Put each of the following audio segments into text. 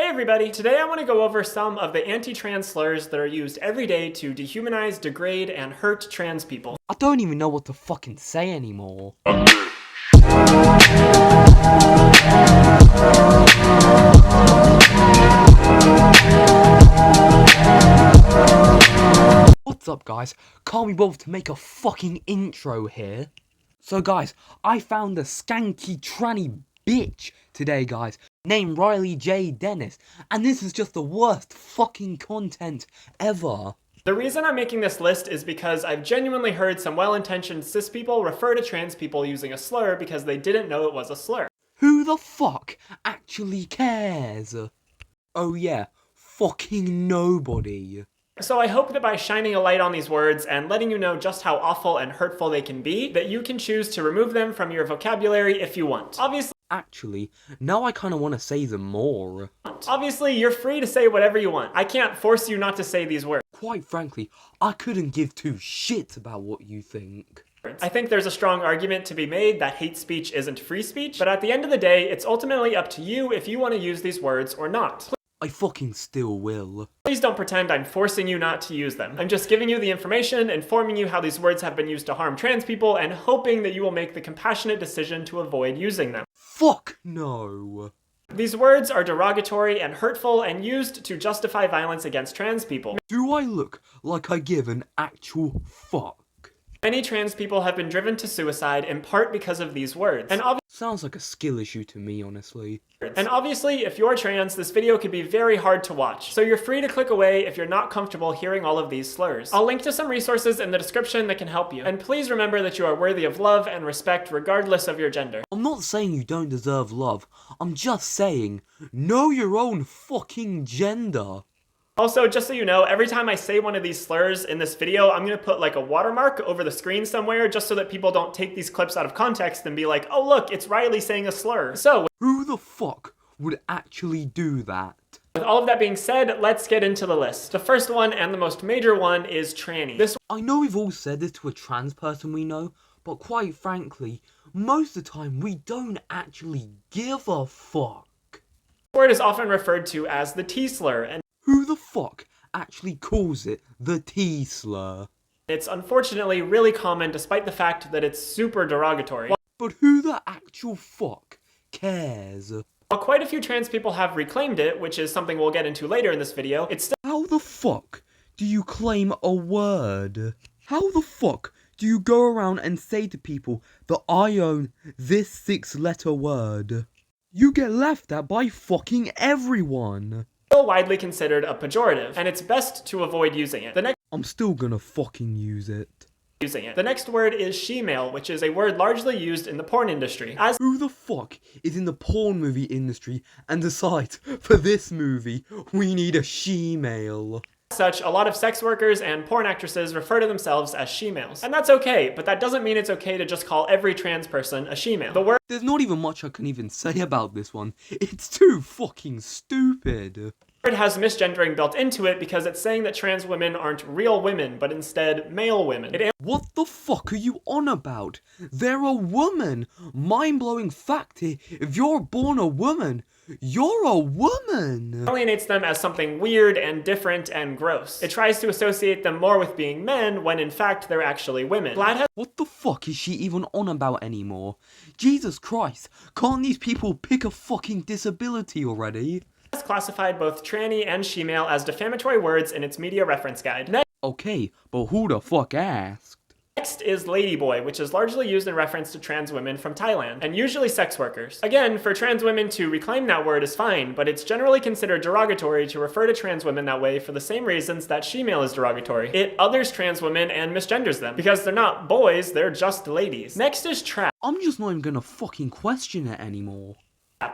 everybody! Today I want to go over some of the anti-trans slurs that are used every day to dehumanize, degrade, and hurt trans people. I don't even know what to fucking say anymore. What's up, guys? Can't be bothered to make a fucking intro here. So guys, I found a skanky tranny bitch today, guys, named Riley J. Dennis, and this is just the worst fucking content ever. The reason I'm making this list is because I've genuinely heard some well-intentioned cis people refer to trans people using a slur because they didn't know it was a slur. Who the fuck actually cares? Oh yeah, fucking nobody. So I hope that by shining a light on these words and letting you know just how awful and hurtful they can be, that you can choose to remove them from your vocabulary if you want. Actually, now I kinda wanna say them more. Obviously, you're free to say whatever you want. I can't force you not to say these words. Quite frankly, I couldn't give two shits about what you think. I think there's a strong argument to be made that hate speech isn't free speech, but at the end of the day, it's ultimately up to you if you want to use these words or not. I fucking still will. Please don't pretend I'm forcing you not to use them. I'm just giving you the information, informing you how these words have been used to harm trans people, and hoping that you will make the compassionate decision to avoid using them. Fuck no. These words are derogatory and hurtful and used to justify violence against trans people. Do I look like I give an actual fuck? Many trans people have been driven to suicide in part because of these words. Sounds like a skill issue to me, honestly. And obviously, if you're trans, this video could be very hard to watch, so you're free to click away if you're not comfortable hearing all of these slurs. I'll link to some resources in the description that can help you. And please remember that you are worthy of love and respect regardless of your gender. I'm not saying you don't deserve love. I'm just saying, know your own fucking gender. Also, just so you know, every time I say one of these slurs in this video, I'm gonna put like a watermark over the screen somewhere just so that people don't take these clips out of context and be like, oh look, it's Riley saying a slur. So, who the fuck would actually do that? With all of that being said, let's get into the list. The first one and the most major one is tranny. I know we've all said this to a trans person we know, but quite frankly, most of the time we don't actually give a fuck. This word is often referred to as the T-slur, and who the fuck actually calls it the T-slur? It's unfortunately really common despite the fact that it's super derogatory. But who the actual fuck cares? While quite a few trans people have reclaimed it, which is something we'll get into later in this video, it's still— How the fuck do you claim a word? How the fuck do you go around and say to people that I own this 6-letter word? You get laughed at by fucking everyone. Still widely considered a pejorative, and it's best to avoid using it. I'm still gonna fucking use it. The next word is she-male, which is a word largely used in the porn industry. Who the fuck is in the porn movie industry and decides, for this movie, we need a she-male? As such, a lot of sex workers and porn actresses refer to themselves as she-males. And that's okay, but that doesn't mean it's okay to just call every trans person a she-male. There's not even much I can even say about this one. It's too fucking stupid. The word has misgendering built into it because it's saying that trans women aren't real women, but instead male women. What the fuck are you on about? They're a woman! Mind-blowing fact here, if you're born a woman, you're a woman! It alienates them as something weird and different and gross. It tries to associate them more with being men when in fact they're actually women. What the fuck is she even on about anymore? Jesus Christ, can't these people pick a fucking disability already? Has classified both tranny and she-male as defamatory words in its media reference guide. Okay, but who the fuck asked? Next is ladyboy, which is largely used in reference to trans women from Thailand, and usually sex workers. Again, for trans women to reclaim that word is fine, but it's generally considered derogatory to refer to trans women that way for the same reasons that she-male is derogatory. It others trans women and misgenders them, because they're not boys, they're just ladies. Next is trap. I'm just not even gonna fucking question it anymore.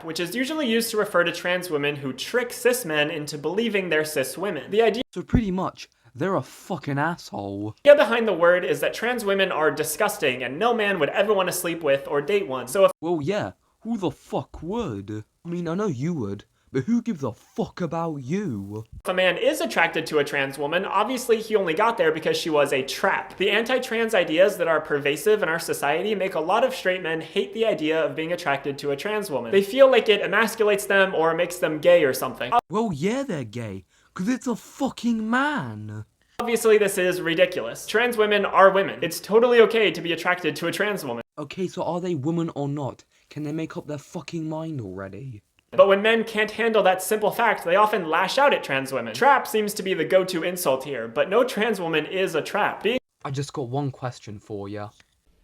Which is usually used to refer to trans women who trick cis men into believing they're cis women. So pretty much, they're a fucking asshole. The idea behind the word is that trans women are disgusting and no man would ever want to sleep with or date one. So well, yeah, who the fuck would? I mean, I know you would, But who gives a fuck about you? If a man is attracted to a trans woman, obviously he only got there because she was a trap. The anti-trans ideas that are pervasive in our society make a lot of straight men hate the idea of being attracted to a trans woman. They feel like it emasculates them or makes them gay or something. Well, yeah, they're gay, 'cause it's a fucking man. Obviously, this is ridiculous. Trans women are women. It's totally okay to be attracted to a trans woman. Okay, so are they women or not? Can they make up their fucking mind already? But when men can't handle that simple fact, they often lash out at trans women. Trap seems to be the go-to insult here, but no trans woman is a trap. Being I just got one question for ya.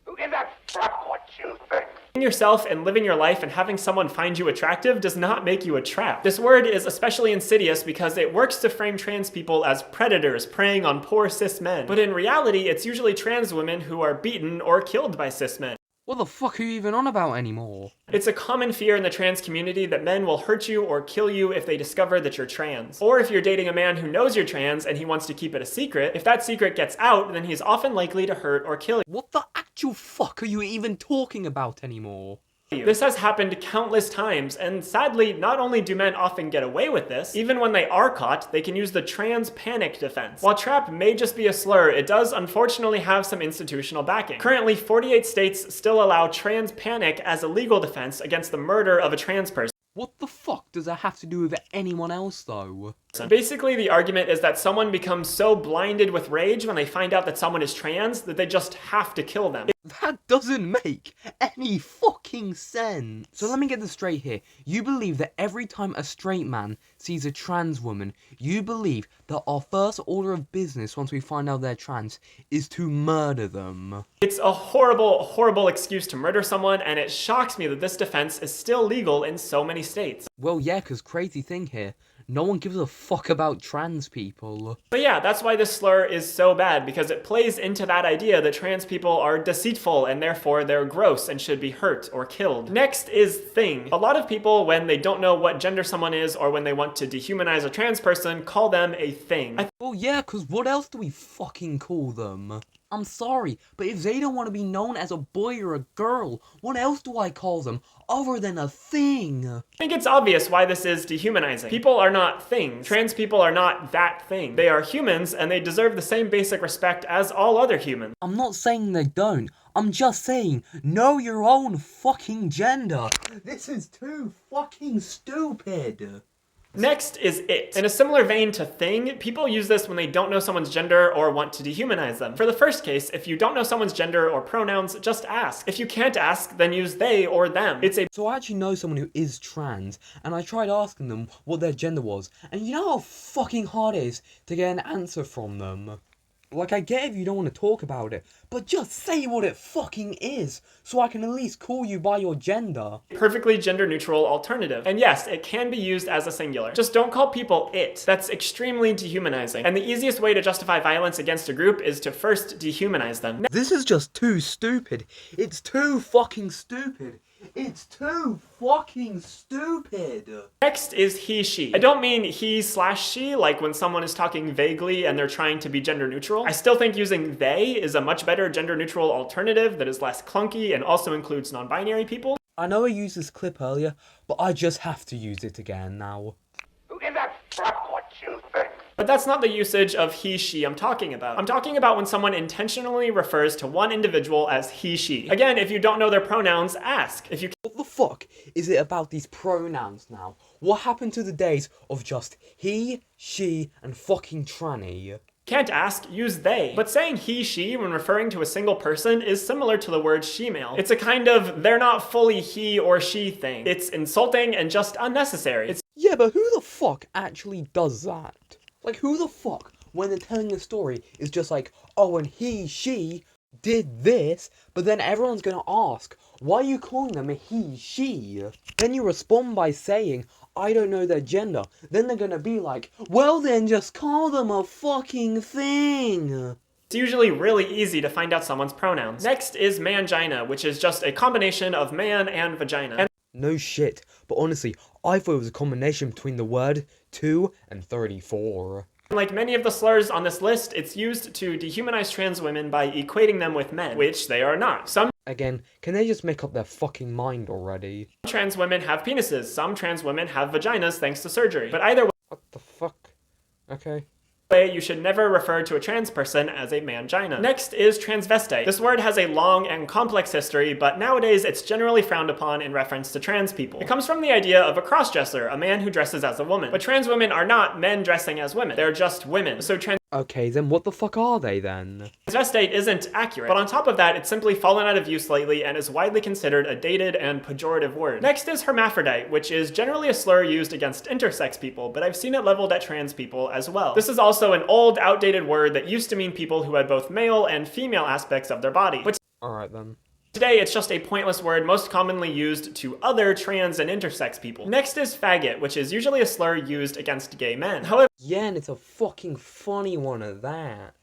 Who gives a fuck what you think? yourself and living your life and having someone find you attractive does not make you a trap. This word is especially insidious because it works to frame trans people as predators preying on poor cis men. But in reality, it's usually trans women who are beaten or killed by cis men. What the fuck are you even on about anymore? It's a common fear in the trans community that men will hurt you or kill you if they discover that you're trans. Or if you're dating a man who knows you're trans and he wants to keep it a secret, if that secret gets out, then he's often likely to hurt or kill you. What the actual fuck are you even talking about anymore? This has happened countless times, and sadly, not only do men often get away with this, even when they are caught, they can use the trans panic defense. While trap may just be a slur, it does unfortunately have some institutional backing. Currently, 48 states still allow trans panic as a legal defense against the murder of a trans person. What the fuck does that have to do with anyone else though? Basically, the argument is that someone becomes so blinded with rage when they find out that someone is trans that they just have to kill them. That doesn't make any fucking sense. So let me get this straight here. You believe that every time a straight man sees a trans woman, you believe that our first order of business once we find out they're trans is to murder them. It's a horrible, horrible excuse to murder someone, and it shocks me that this defense is still legal in so many states. Well, yeah, because crazy thing here, no one gives a fuck about trans people. But yeah, that's why this slur is so bad, because it plays into that idea that trans people are deceitful and therefore they're gross and should be hurt or killed. Next is thing. A lot of people, when they don't know what gender someone is or when they want to dehumanize a trans person, call them a thing. Well, yeah, because what else do we fucking call them? I'm sorry, but if they don't want to be known as a boy or a girl, what else do I call them other than a thing? I think it's obvious why this is dehumanizing. People are not things. Trans people are not that thing. They are humans, and they deserve the same basic respect as all other humans. I'm not saying they don't. I'm just saying, know your own fucking gender. This is too fucking stupid. Next is it. In a similar vein to thing, people use this when they don't know someone's gender or want to dehumanize them. For the first case, if you don't know someone's gender or pronouns, just ask. If you can't ask, then use they or them. So I actually know someone who is trans, and I tried asking them what their gender was, and you know how fucking hard it is to get an answer from them? Like, I get if you don't want to talk about it, but just say what it fucking is, so I can at least call you by your gender. Perfectly gender-neutral alternative. And yes, it can be used as a singular. Just don't call people it. That's extremely dehumanizing. And the easiest way to justify violence against a group is to first dehumanize them. This is just too stupid. It's too fucking stupid. It's too fucking stupid. Next is he, she. I don't mean he/she, like when someone is talking vaguely and they're trying to be gender neutral. I still think using they is a much better gender neutral alternative that is less clunky and also includes non-binary people. I know I used this clip earlier, but I just have to use it again now. Who gives a fuck what you think? But that's not the usage of he, she I'm talking about. I'm talking about when someone intentionally refers to one individual as he, she. Again, if you don't know their pronouns, ask. If you What the fuck is it about these pronouns now? What happened to the days of just he, she, and fucking tranny? can't ask, use they. But saying he, she when referring to a single person is similar to the word she-male. It's a kind of they're not fully he or she thing. It's insulting and just unnecessary. Yeah, but who the fuck actually does that? Like, who the fuck, when they're telling the story, is just like, oh, and he, she did this, but then everyone's gonna ask, why are you calling them a he, she? Then you respond by saying, I don't know their gender. Then they're gonna be like, well then just call them a fucking thing. It's usually really easy to find out someone's pronouns. Next is mangina, which is just a combination of man and vagina. No shit, but honestly, I thought it was a combination between the word 2 and 34. Like many of the slurs on this list, it's used to dehumanize trans women by equating them with men, which they are not. Some Again, can they just make up their fucking mind already? Trans women have penises. Some trans women have vaginas thanks to surgery. But either What the fuck? Okay. way, you should never refer to a trans person as a mangina. Next is transvestite. This word has a long and complex history, but nowadays it's generally frowned upon in reference to trans people. It comes from the idea of a crossdresser, a man who dresses as a woman. But trans women are not men dressing as women. They're just women. So Okay, then what the fuck are they then? transvestite isn't accurate, but on top of that, it's simply fallen out of use lately and is widely considered a dated and pejorative word. Next is hermaphrodite, which is generally a slur used against intersex people, but I've seen it leveled at trans people as well. This is also an old, outdated word that used to mean people who had both male and female aspects of their body. But Alright then. today, it's just a pointless word most commonly used to other trans and intersex people. Next is faggot, which is usually a slur used against gay men. However, Yeah, and it's a fucking funny one at that.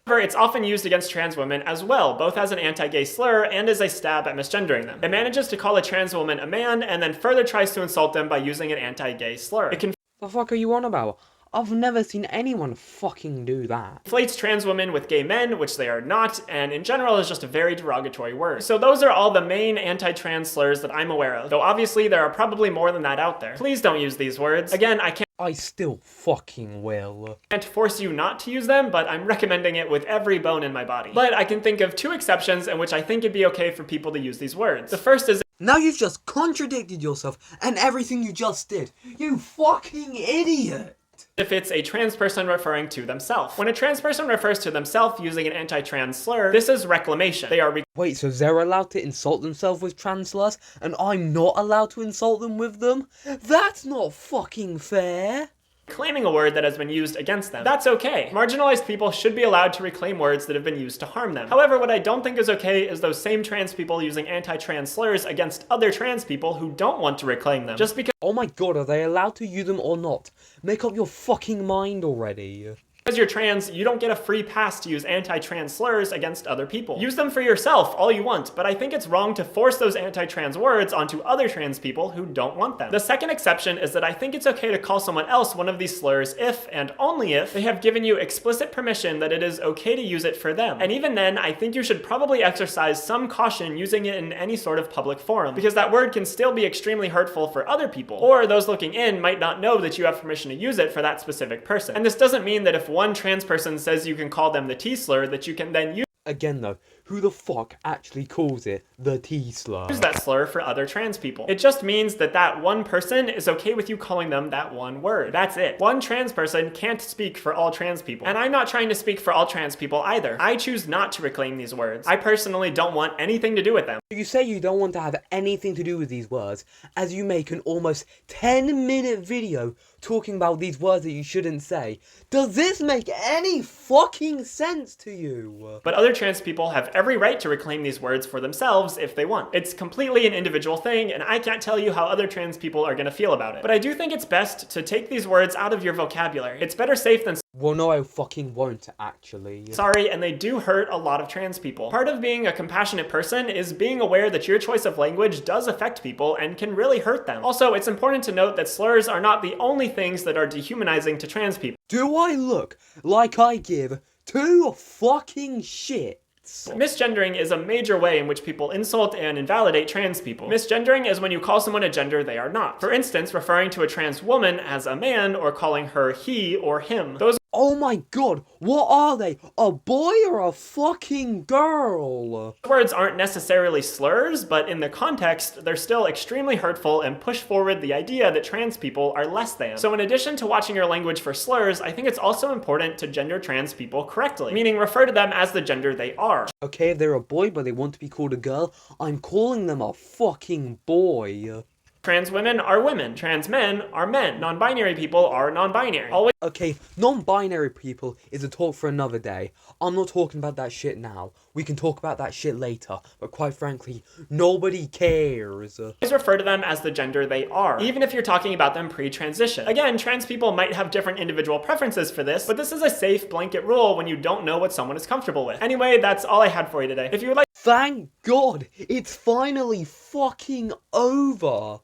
it's often used against trans women as well, both as an anti-gay slur and as a stab at misgendering them. It manages to call a trans woman a man and then further tries to insult them by using an anti-gay slur. It The fuck are you on about? I've never seen anyone fucking do that. conflates trans women with gay men, which they are not, and in general is just a very derogatory word. So those are all the main anti-trans slurs that I'm aware of, though obviously there are probably more than that out there. Please don't use these words. Again, I still fucking will. can't force you not to use them, but I'm recommending it with every bone in my body. But I can think of two exceptions in which I think it'd be okay for people to use these words. The first is Now you've just contradicted yourself and everything you just did. You fucking idiot! if it's a trans person referring to themselves. When a trans person refers to themselves using an anti-trans slur, this is reclamation. They are Wait, so they're allowed to insult themselves with trans slurs, and I'm not allowed to insult them with them? That's not fucking fair! reclaiming a word that has been used against them. That's okay. Marginalized people should be allowed to reclaim words that have been used to harm them. However, what I don't think is okay is those same trans people using anti-trans slurs against other trans people who don't want to reclaim them. Just because Oh my god, are they allowed to use them or not? Make up your fucking mind already. you're trans, you don't get a free pass to use anti-trans slurs against other people. Use them for yourself all you want, but I think it's wrong to force those anti-trans words onto other trans people who don't want them. The second exception is that I think it's okay to call someone else one of these slurs if, and only if, they have given you explicit permission that it is okay to use it for them. And even then, I think you should probably exercise some caution using it in any sort of public forum, because that word can still be extremely hurtful for other people, or those looking in might not know that you have permission to use it for that specific person. And this doesn't mean that if one trans person says you can call them the T-slur, that you can then use Again though, who the fuck actually calls it the T-slur? that slur for other trans people. It just means that that one person is okay with you calling them that one word. That's it. One trans person can't speak for all trans people. And I'm not trying to speak for all trans people either. I choose not to reclaim these words. I personally don't want anything to do with them. You say you don't want to have anything to do with these words, as you make an almost 10-minute video talking about these words that you shouldn't say. Does this make any fucking sense to you? But other trans people have every right to reclaim these words for themselves if they want. It's completely an individual thing, and I can't tell you how other trans people are gonna feel about it. But I do think it's best to take these words out of your vocabulary. It's better safe than Well, no, I fucking won't, actually. sorry, and they do hurt a lot of trans people. Part of being a compassionate person is being aware that your choice of language does affect people and can really hurt them. Also, it's important to note that slurs are not the only things that are dehumanizing to trans people. Do I look like I give two fucking shits? Misgendering is a major way in which people insult and invalidate trans people. Misgendering is when you call someone a gender they are not. For instance, referring to a trans woman as a man or calling her he or him. Those Oh my god, what are they? A boy or a fucking girl? words aren't necessarily slurs, but in the context, they're still extremely hurtful and push forward the idea that trans people are less than. So in addition to watching your language for slurs, I think it's also important to gender trans people correctly, meaning refer to them as the gender they are. Okay, if they're a boy but they want to be called a girl, I'm calling them a fucking boy. Trans women are women. Trans men are men. Non-binary people are non-binary. Always Okay, non-binary people is a talk for another day. I'm not talking about that shit now. We can talk about that shit later, but quite frankly, nobody cares. refer to them as the gender they are, even if you're talking about them pre-transition. Again, trans people might have different individual preferences for this, but this is a safe blanket rule when you don't know what someone is comfortable with. Anyway, that's all I had for you today. If you would like Thank God, it's finally fucking over.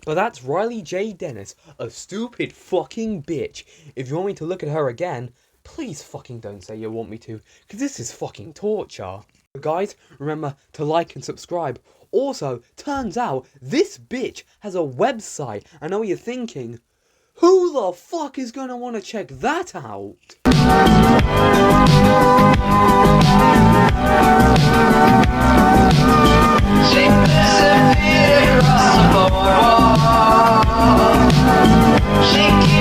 But that's Riley J. Dennis, a stupid fucking bitch. If you want me to look at her again, please fucking don't say you want me to, because this is fucking torture. Guys, remember to like and subscribe. Also, turns out this bitch has a website. I know what you're thinking. Who the fuck is gonna want to check that out? She disappeared across the boardwalk. She